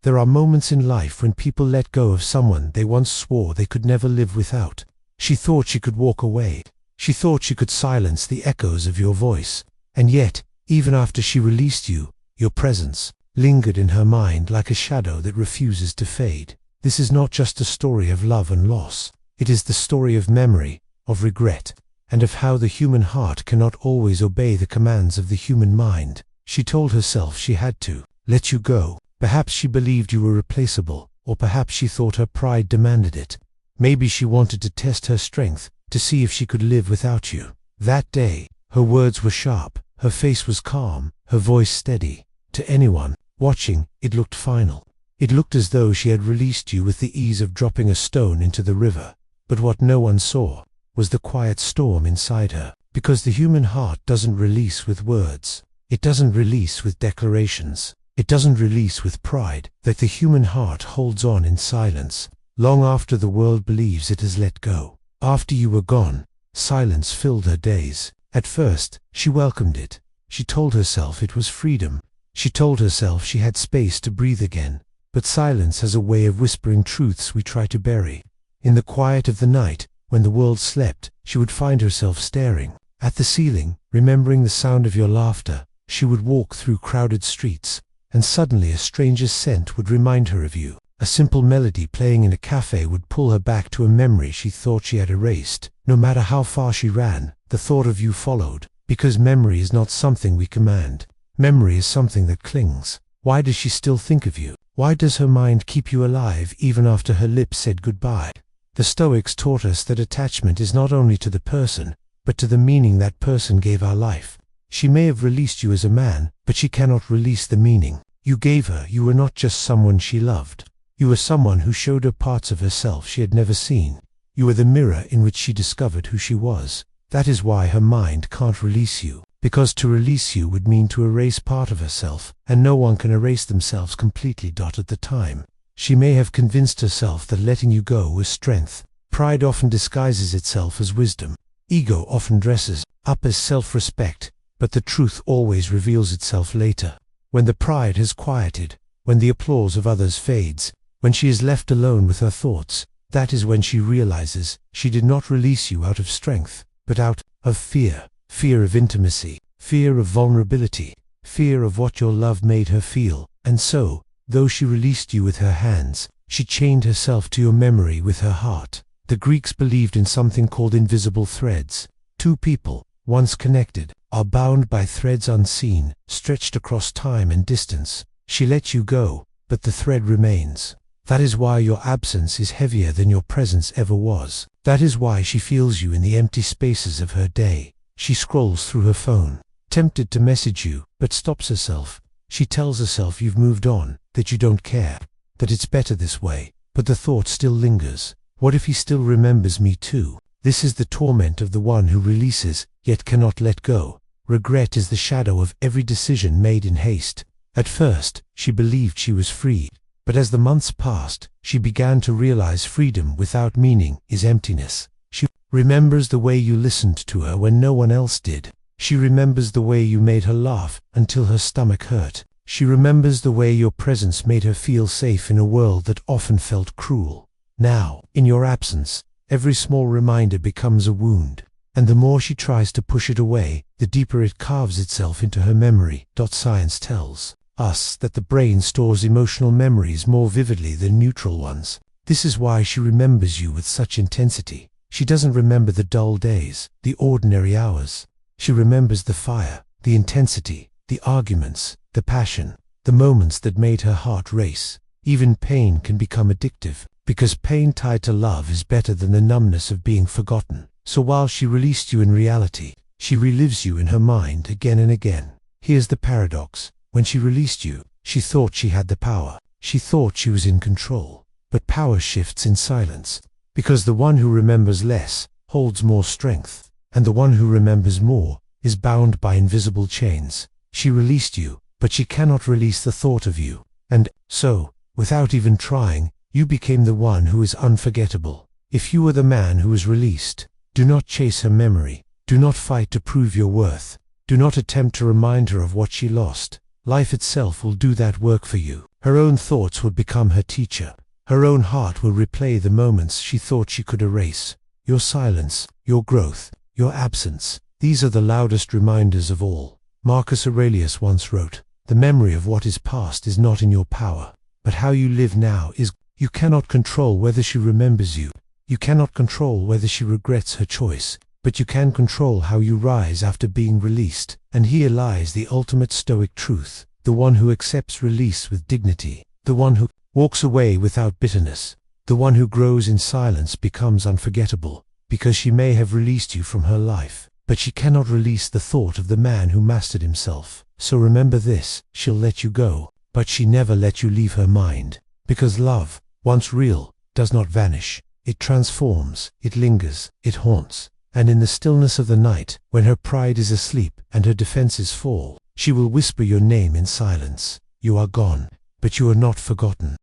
There are moments in life when people let go of someone they once swore they could never live without. She thought she could walk away. She thought she could silence the echoes of your voice. And yet, even after she released you, your presence lingered in her mind like a shadow that refuses to fade. This is not just a story of love and loss. It is the story of memory, of regret, and of how the human heart cannot always obey the commands of the human mind. She told herself she had to let you go. Perhaps she believed you were replaceable, or perhaps she thought her pride demanded it. Maybe she wanted to test her strength, to see if she could live without you. That day, her words were sharp, her face was calm, her voice steady. To anyone watching, it looked final. It looked as though she had released you with the ease of dropping a stone into the river. But what no one saw was the quiet storm inside her. Because the human heart doesn't release with words. It doesn't release with declarations. It doesn't release with pride. That the human heart holds on in silence, long after the world believes it has let go. After you were gone, silence filled her days. At first, she welcomed it. She told herself it was freedom. She told herself she had space to breathe again. But silence has a way of whispering truths we try to bury. In the quiet of the night, when the world slept, she would find herself staring at the ceiling, remembering the sound of your laughter. She would walk through crowded streets, and suddenly a stranger's scent would remind her of you. A simple melody playing in a cafe would pull her back to a memory she thought she had erased. No matter how far she ran, the thought of you followed. Because memory is not something we command. Memory is something that clings. Why does she still think of you? Why does her mind keep you alive even after her lips said goodbye? The Stoics taught us that attachment is not only to the person, but to the meaning that person gave our life. She may have released you as a man, but she cannot release the meaning you gave her. You were not just someone she loved. You were someone who showed her parts of herself she had never seen. You were the mirror in which she discovered who she was. That is why her mind can't release you. Because to release you would mean to erase part of herself, and no one can erase themselves completely. At the time, she may have convinced herself that letting you go was strength. Pride often disguises itself as wisdom. Ego often dresses up as self-respect, but the truth always reveals itself later. When the pride has quieted, when the applause of others fades, when she is left alone with her thoughts, that is when she realizes she did not release you out of strength, but out of fear. Fear of intimacy, fear of vulnerability, fear of what your love made her feel. And so, though she released you with her hands, she chained herself to your memory with her heart. The Greeks believed in something called invisible threads. Two people, once connected, are bound by threads unseen, stretched across time and distance. She let you go, but the thread remains. That is why your absence is heavier than your presence ever was. That is why she feels you in the empty spaces of her day. She scrolls through her phone, tempted to message you, but stops herself. She tells herself you've moved on, that you don't care, that it's better this way, but the thought still lingers. What if he still remembers me too? This is the torment of the one who releases, yet cannot let go. Regret is the shadow of every decision made in haste. At first, she believed she was free, but as the months passed, she began to realize freedom without meaning is emptiness. She remembers the way you listened to her when no one else did. She remembers the way you made her laugh until her stomach hurt. She remembers the way your presence made her feel safe in a world that often felt cruel. Now, in your absence, every small reminder becomes a wound, and the more she tries to push it away, the deeper it carves itself into her memory. Science tells us that the brain stores emotional memories more vividly than neutral ones. This is why she remembers you with such intensity. She doesn't remember the dull days, the ordinary hours. She remembers the fire, the intensity, the arguments, the passion, the moments that made her heart race. Even pain can become addictive, because pain tied to love is better than the numbness of being forgotten. So while she released you in reality, she relives you in her mind again and again. Here's the paradox. When she released you, she thought she had the power. She thought she was in control. But power shifts in silence. Because the one who remembers less holds more strength, and the one who remembers more is bound by invisible chains. She released you, but she cannot release the thought of you. And so, without even trying, you became the one who is unforgettable. If you were the man who was released, do not chase her memory. Do not fight to prove your worth. Do not attempt to remind her of what she lost. Life itself will do that work for you. Her own thoughts would become her teacher. Her own heart will replay the moments she thought she could erase. Your silence, your growth, your absence, these are the loudest reminders of all. Marcus Aurelius once wrote, "The memory of what is past is not in your power, but how you live now is." You cannot control whether she remembers you. You cannot control whether she regrets her choice, but you can control how you rise after being released. And here lies the ultimate Stoic truth. The one who accepts release with dignity, the one who walks away without bitterness, the one who grows in silence becomes unforgettable, because she may have released you from her life, but she cannot release the thought of the man who mastered himself. So remember this, she'll let you go, but she never let you leave her mind. Because love, once real, does not vanish. It transforms, it lingers, it haunts. And in the stillness of the night, when her pride is asleep and her defenses fall, she will whisper your name in silence. You are gone, but you are not forgotten.